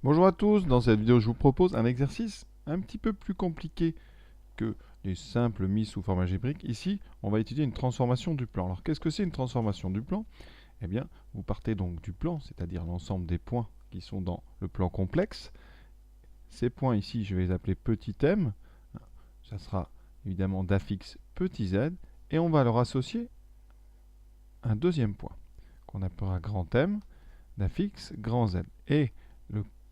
Bonjour à tous, dans cette vidéo je vous propose un exercice un petit peu plus compliqué que les simples mises sous forme algébrique. Ici, on va étudier une transformation du plan. Alors qu'est-ce que c'est une transformation du plan? Eh bien, vous partez donc du plan, c'est-à-dire l'ensemble des points qui sont dans le plan complexe. Ces points ici, je vais les appeler petit m. Ça sera évidemment d'affixe petit z. Et on va leur associer un deuxième point, qu'on appellera grand M, d'affixe grand Z. Et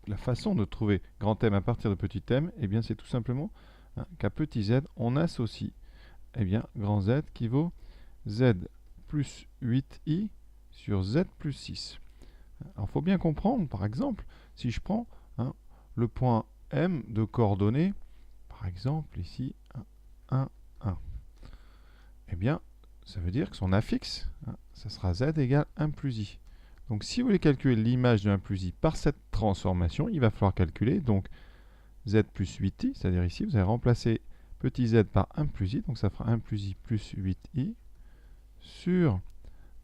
la façon de trouver grand M à partir de petit m, eh bien c'est tout simplement qu'à petit z, on associe grand Z qui vaut Z plus 8i sur Z plus 6. Alors il faut bien comprendre, par exemple, si je prends le point M de coordonnées, par exemple ici 1, 1, eh bien ça veut dire que son affixe, ça sera Z égale 1 plus i. Donc si vous voulez calculer l'image de 1 plus i par cette transformation, il va falloir calculer donc z plus 8i, c'est-à-dire ici, vous allez remplacer petit z par 1 plus i, donc ça fera 1 plus i plus 8i, sur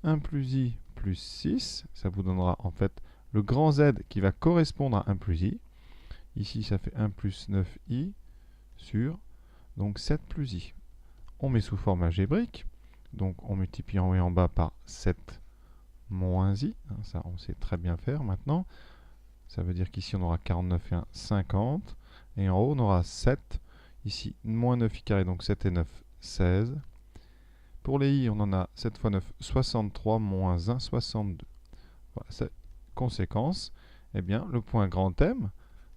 1 plus i plus 6, ça vous donnera en fait le grand Z qui va correspondre à 1 plus i. Ici, ça fait 1 plus 9i sur donc 7 plus i. On met sous forme algébrique, donc on multiplie en haut et en bas par 7 moins i, ça on sait très bien faire maintenant. Ça veut dire qu'ici on aura 49 et 1, 50. Et en haut on aura 7. Ici, moins 9i carré, donc 7 et 9, 16. Pour les i, on en a 7 fois 9, 63, moins 1, 62. Voilà, cette conséquence, eh bien, le point grand M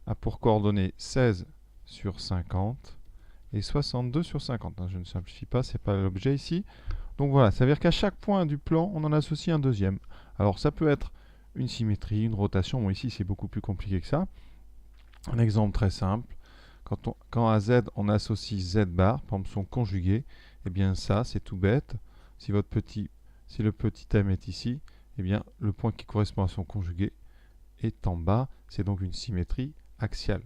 a pour coordonnées 16 sur 50 et 62 sur 50. Je ne simplifie pas, ce n'est pas l'objet ici. Donc voilà, ça veut dire qu'à chaque point du plan, on en associe un deuxième. Alors ça peut être une symétrie, une rotation. Bon, ici, c'est beaucoup plus compliqué que ça. Un exemple très simple. Quand à Z, on associe Z bar, par exemple son conjugué, eh bien ça, c'est tout bête. Si le petit m est ici, eh bien le point qui correspond à son conjugué est en bas. C'est donc une symétrie axiale.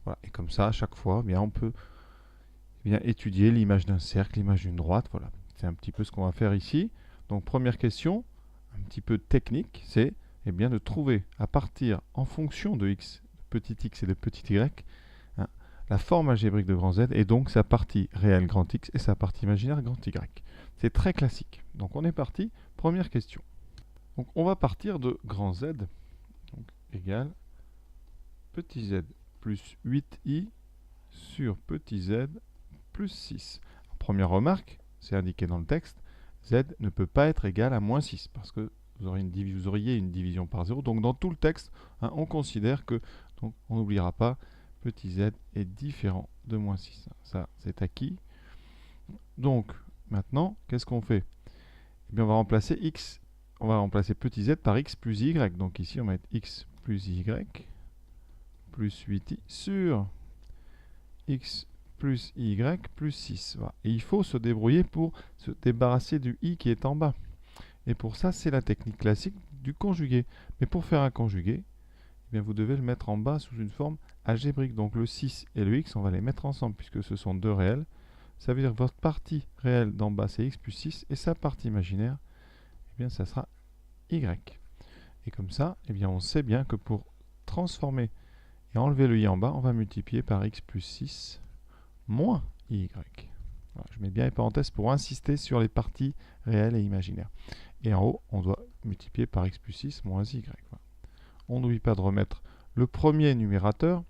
Voilà. Et comme ça, à chaque fois, eh bien, on peut étudier l'image d'un cercle, l'image d'une droite. Voilà. C'est un petit peu ce qu'on va faire ici. Donc première question, un petit peu technique, c'est de trouver à partir, en fonction de x, de petit x et de petit y, la forme algébrique de grand Z et donc sa partie réelle grand X et sa partie imaginaire grand Y. C'est très classique. Donc on est parti, première question. Donc on va partir de grand Z, donc égale petit z plus 8i sur petit z plus 6. Alors, première remarque, c'est indiqué dans le texte, z ne peut pas être égal à moins 6 parce que vous auriez une division par 0. Donc dans tout le texte, on considère que, donc on n'oubliera pas, petit z est différent de moins 6. Ça, c'est acquis. Donc, maintenant, qu'est-ce qu'on fait? Eh bien, on va remplacer x, on va remplacer petit z par x plus y. Donc ici, on va mettre x plus y plus 8i sur x plus y plus 6. Voilà. Et il faut se débrouiller pour se débarrasser du i qui est en bas. Et pour ça, c'est la technique classique du conjugué. Mais pour faire un conjugué, eh bien, vous devez le mettre en bas sous une forme algébrique. Donc le 6 et le x, on va les mettre ensemble puisque ce sont deux réels. Ça veut dire que votre partie réelle d'en bas, c'est x plus 6 et sa partie imaginaire, eh bien, ça sera y. Et comme ça, eh bien, on sait bien que pour transformer et enlever le i en bas, on va multiplier par x plus 6 moins y. Voilà, je mets bien les parenthèses pour insister sur les parties réelles et imaginaires. Et en haut, on doit multiplier par x plus 6 moins y. Voilà. On n'oublie pas de remettre le premier numérateur,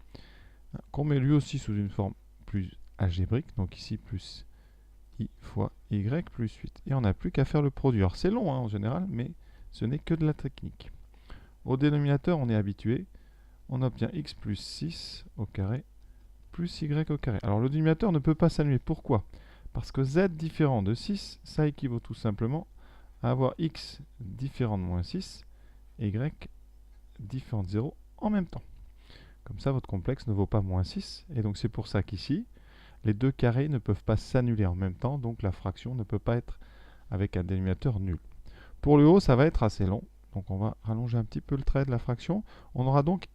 qu'on met lui aussi sous une forme plus algébrique. Donc ici, plus i fois y plus 8. Et on n'a plus qu'à faire le produit. Alors c'est long en général, mais ce n'est que de la technique. Au dénominateur, on est habitué. On obtient x plus 6 au carré plus y au carré. Alors le dénominateur ne peut pas s'annuler. Pourquoi? Parce que z différent de 6, ça équivaut tout simplement à avoir x différent de moins 6 et y différent de 0 en même temps. Comme ça, votre complexe ne vaut pas moins 6. Et donc c'est pour ça qu'ici, les deux carrés ne peuvent pas s'annuler en même temps. Donc la fraction ne peut pas être avec un dénominateur nul. Pour le haut, ça va être assez long. Donc on va rallonger un petit peu le trait de la fraction. On aura donc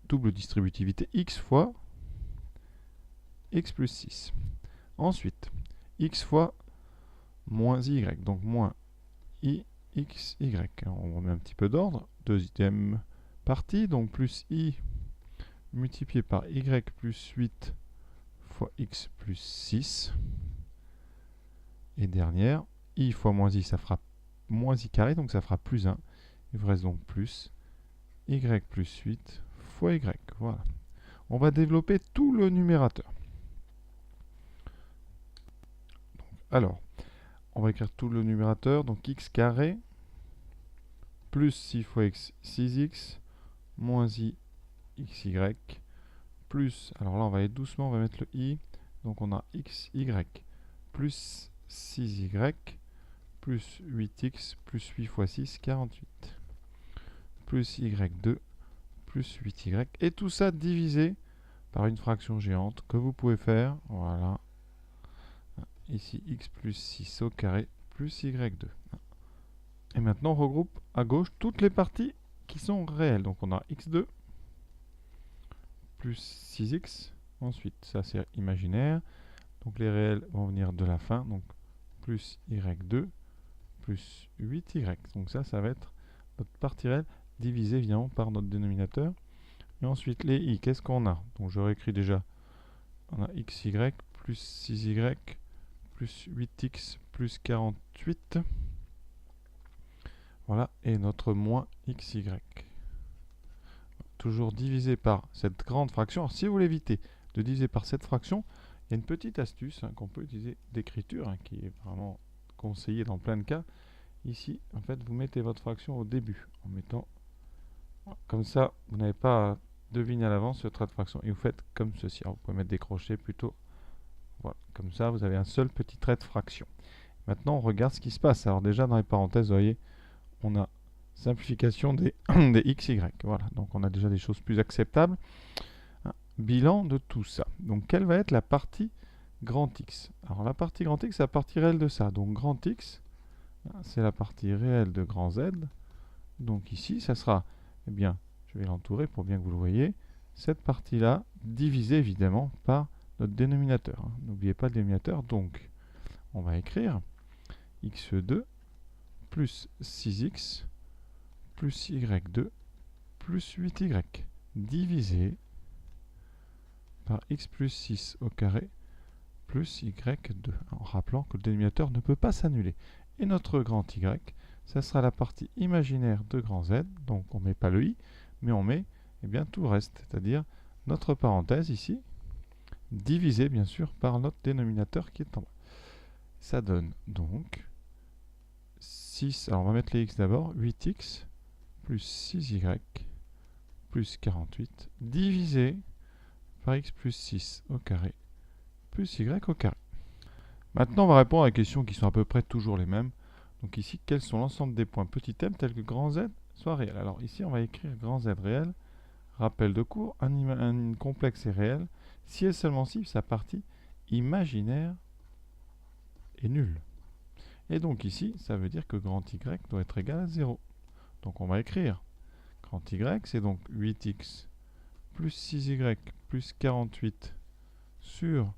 double distributivité x fois x plus 6. Ensuite, x fois moins y, donc moins i, x, y. On remet un petit peu d'ordre. Deuxième partie, donc plus i multiplié par y plus 8 fois x plus 6. Et dernière, i fois moins i, ça fera moins i carré, donc ça fera plus 1. Il vous reste donc plus y plus 8 fois y. Voilà. On va développer tout le numérateur. Alors, on va écrire tout le numérateur, donc x carré plus 6 fois x, 6x, moins i, xy, plus, alors là on va aller doucement, on va mettre le i, donc on a xy, plus 6y, plus 8x, plus 8 fois 6, 48, plus y2, plus 8y, et tout ça divisé par une fraction géante que vous pouvez faire, voilà, ici x plus 6 au carré, plus y2. Et maintenant on regroupe à gauche toutes les parties qui sont réelles, donc on a x2, plus 6x, ensuite ça c'est imaginaire, donc les réels vont venir de la fin, donc plus y2, plus 8y, donc ça va être notre partie réelle divisée évidemment par notre dénominateur. Et ensuite les i, qu'est-ce qu'on a? Donc je réécris déjà, on a xy plus 6y plus 8x plus 48, voilà, et notre moins xy. Toujours divisé par cette grande fraction. Alors, si vous voulez éviter de diviser par cette fraction, il y a une petite astuce qu'on peut utiliser d'écriture, qui est vraiment conseillée dans plein de cas. Ici, en fait, vous mettez votre fraction au début, en mettant comme ça, vous n'avez pas à deviner à l'avance ce trait de fraction. Et vous faites comme ceci. Alors, vous pouvez mettre des crochets plutôt. Voilà, comme ça, vous avez un seul petit trait de fraction. Maintenant, on regarde ce qui se passe. Alors déjà, dans les parenthèses, vous voyez, on a simplification des, des x, y. Voilà, donc on a déjà des choses plus acceptables. Bilan de tout ça. Donc, quelle va être la partie grand X? Alors, la partie grand X, c'est la partie réelle de ça. Donc, grand X, c'est la partie réelle de grand Z. Donc, ici, ça sera, eh bien, je vais l'entourer pour bien que vous le voyez, cette partie-là, divisée évidemment par notre dénominateur. N'oubliez pas le dénominateur. Donc, on va écrire x2 plus 6x plus y2 plus 8y divisé par x plus 6 au carré plus y2, en rappelant que le dénominateur ne peut pas s'annuler. Et notre grand y, ça sera la partie imaginaire de grand Z, donc on ne met pas le i, mais on met bien, tout le reste, c'est-à-dire notre parenthèse ici, divisé bien sûr par notre dénominateur qui est en bas. Ça donne donc 6, alors on va mettre les x d'abord, 8x plus 6y plus 48 divisé par x plus 6 au carré plus y au carré. Maintenant, on va répondre à des questions qui sont à peu près toujours les mêmes. Donc ici, quels sont l'ensemble des points petit m tels que grand Z soit réel? Alors ici, on va écrire grand Z réel. Rappel de cours, un complexe est réel si et seulement si sa partie imaginaire est nulle. Et donc ici, ça veut dire que grand Y doit être égal à 0. Donc on va écrire grand Y, c'est donc 8x plus 6y plus 48 sur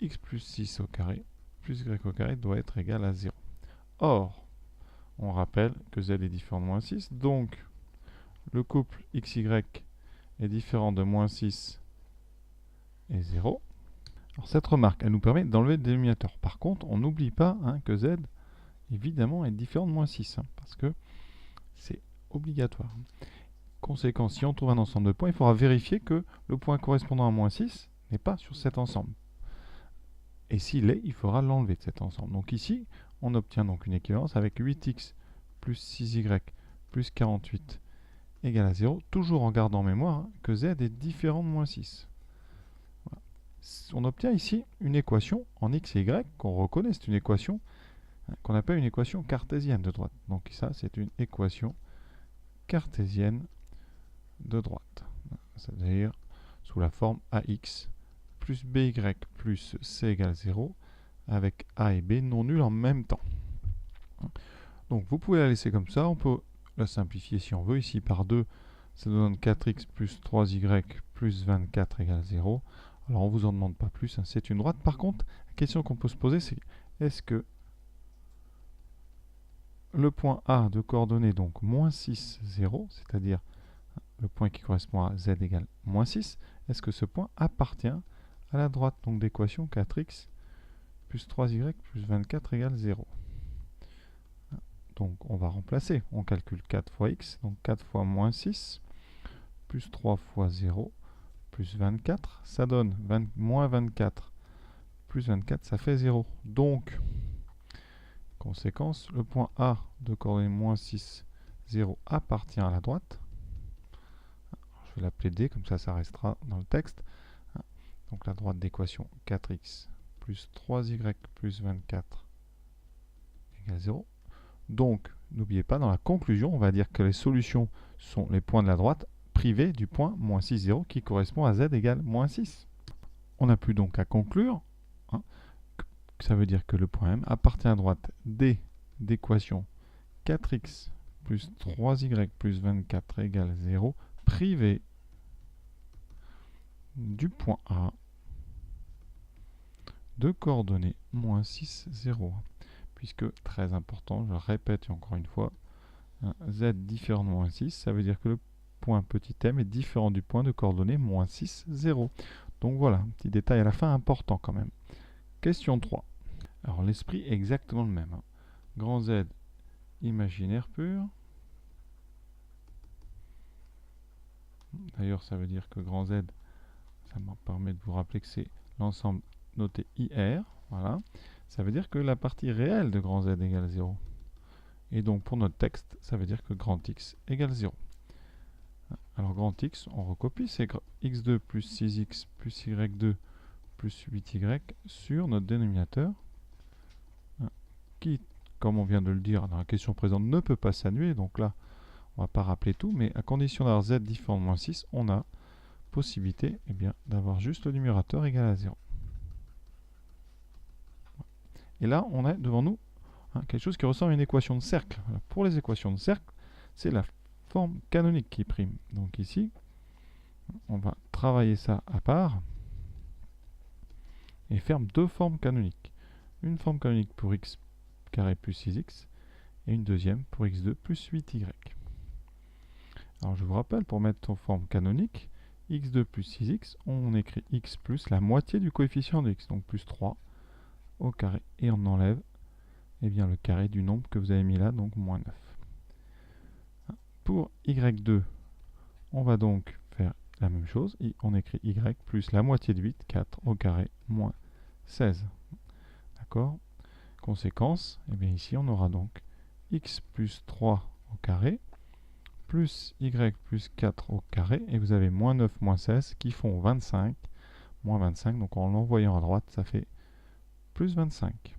x plus 6 au carré plus y au carré doit être égal à 0. Or, on rappelle que z est différent de moins 6, donc le couple xy est différent de moins 6 et 0. Alors cette remarque, elle nous permet d'enlever le dénominateur. Par contre, on n'oublie pas que z, évidemment, est différent de moins 6, parce que c'est obligatoire. Conséquence, si on trouve un ensemble de points, il faudra vérifier que le point correspondant à moins 6 n'est pas sur cet ensemble. Et s'il est, il faudra l'enlever de cet ensemble. Donc ici, on obtient donc une équivalence avec 8x plus 6y plus 48 égale à 0, toujours en gardant en mémoire que z est différent de moins 6. Voilà. On obtient ici une équation en x et y qu'on reconnaît, c'est une équation qu'on appelle une équation cartésienne de droite. Donc ça, c'est une équation cartésienne de droite. C'est-à-dire sous la forme ax plus by plus c égale 0 avec a et b non nuls en même temps. Donc vous pouvez la laisser comme ça, on peut la simplifier si on veut, ici par 2, ça nous donne 4x plus 3y plus 24 égale 0. Alors on ne vous en demande pas plus, c'est une droite. Par contre, la question qu'on peut se poser, c'est est-ce que le point A de coordonnées, donc moins 6, 0, c'est-à-dire le point qui correspond à z égale moins 6, est-ce que ce point appartient à la droite donc d'équation 4x plus 3y plus 24 égale 0. Donc on va remplacer, on calcule 4 fois x, donc 4 fois moins 6, plus 3 fois 0, plus 24, ça donne moins 24, plus 24, ça fait 0. Donc, conséquence, le point A de coordonnées moins 6, 0 appartient à la droite. Je vais l'appeler D, comme ça restera dans le texte. Donc la droite d'équation 4x plus 3y plus 24 égale 0. Donc, n'oubliez pas, dans la conclusion, on va dire que les solutions sont les points de la droite privés du point moins 6, 0 qui correspond à z égale moins 6. On n'a plus donc à conclure. Ça veut dire que le point M appartient à droite D d'équation 4x plus 3y plus 24 égale 0 privé du point A de coordonnées moins 6, 0. Puisque, très important, je répète encore une fois, z différent de moins 6, ça veut dire que le point petit m est différent du point de coordonnées moins 6, 0. Donc voilà, un petit détail à la fin important quand même. Question 3. Alors l'esprit est exactement le même. Grand Z imaginaire pur. D'ailleurs, ça veut dire que grand Z, ça me permet de vous rappeler que c'est l'ensemble noté IR. Voilà. Ça veut dire que la partie réelle de grand Z égale 0. Et donc pour notre texte, ça veut dire que grand X égale 0. Alors grand X, on recopie, c'est x2 plus 6x plus y2 plus 8y sur notre dénominateur, qui, comme on vient de le dire dans la question présente, ne peut pas s'annuler. Donc là, on ne va pas rappeler tout, mais à condition d'avoir z différent de moins 6, on a possibilité d'avoir juste le numérateur égal à 0. Et là, on a devant nous quelque chose qui ressemble à une équation de cercle. Voilà. Pour les équations de cercle, c'est la forme canonique qui prime. Donc ici, on va travailler ça à part et faire deux formes canoniques. Une forme canonique pour x carré plus 6x et une deuxième pour x2 plus 8y. Alors je vous rappelle, pour mettre en forme canonique, x2 plus 6x, on écrit x plus la moitié du coefficient de x, donc plus 3 au carré, et on enlève le carré du nombre que vous avez mis là, donc moins 9. Pour y2, on va donc faire la même chose, on écrit y plus la moitié de 8, 4 au carré, moins 16. D'accord? Conséquence, ici on aura donc x plus 3 au carré, plus y plus 4 au carré, et vous avez moins 9, moins 16, qui font 25, moins 25, donc en l'envoyant à droite, ça fait plus 25.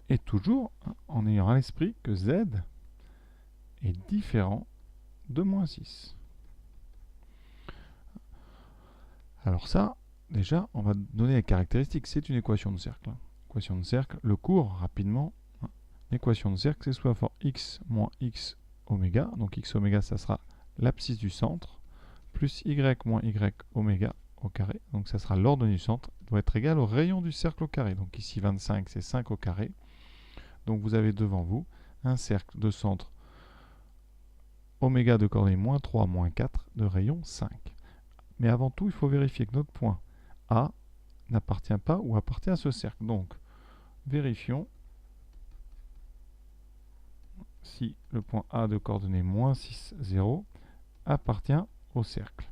Et toujours en ayant à l'esprit que z est différent de moins 6. Alors ça, déjà, on va donner les caractéristiques. C'est une équation de cercle. Équation de cercle, le cours, rapidement. L'équation de cercle, c'est soit fois x moins x oméga. Donc x oméga, ça sera l'abscisse du centre, plus y moins y oméga au carré. Donc ça sera l'ordonnée du centre, doit être égal au rayon du cercle au carré. Donc ici 25, c'est 5 au carré. Donc vous avez devant vous un cercle de centre oméga de coordonnées moins 3, moins 4 de rayon 5. Mais avant tout, il faut vérifier que notre point A n'appartient pas ou appartient à ce cercle. Donc, vérifions si le point A de coordonnées moins 6, 0 appartient au cercle.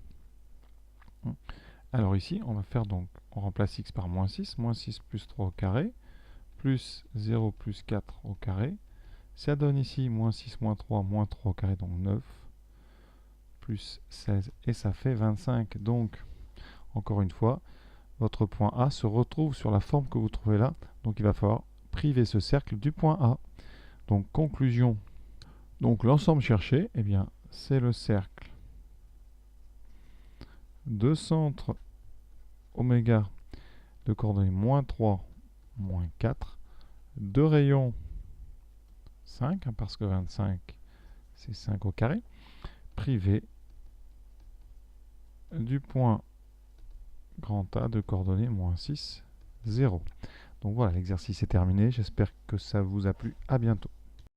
Alors ici, on va faire donc, on remplace x par moins 6 plus 3 au carré, plus 0 plus 4 au carré. Ça donne ici moins 6 moins 3 au carré, donc 9, plus 16, et ça fait 25. Donc, encore une fois, votre point A se retrouve sur la forme que vous trouvez là. Donc, il va falloir priver ce cercle du point A. Donc, conclusion. Donc, l'ensemble cherché, c'est le cercle de centre oméga de coordonnées moins 3, moins 4, de rayon 5, parce que 25, c'est 5 au carré, privé du point grand A de coordonnées moins 6, 0. Donc voilà, l'exercice est terminé. J'espère que ça vous a plu. À bientôt.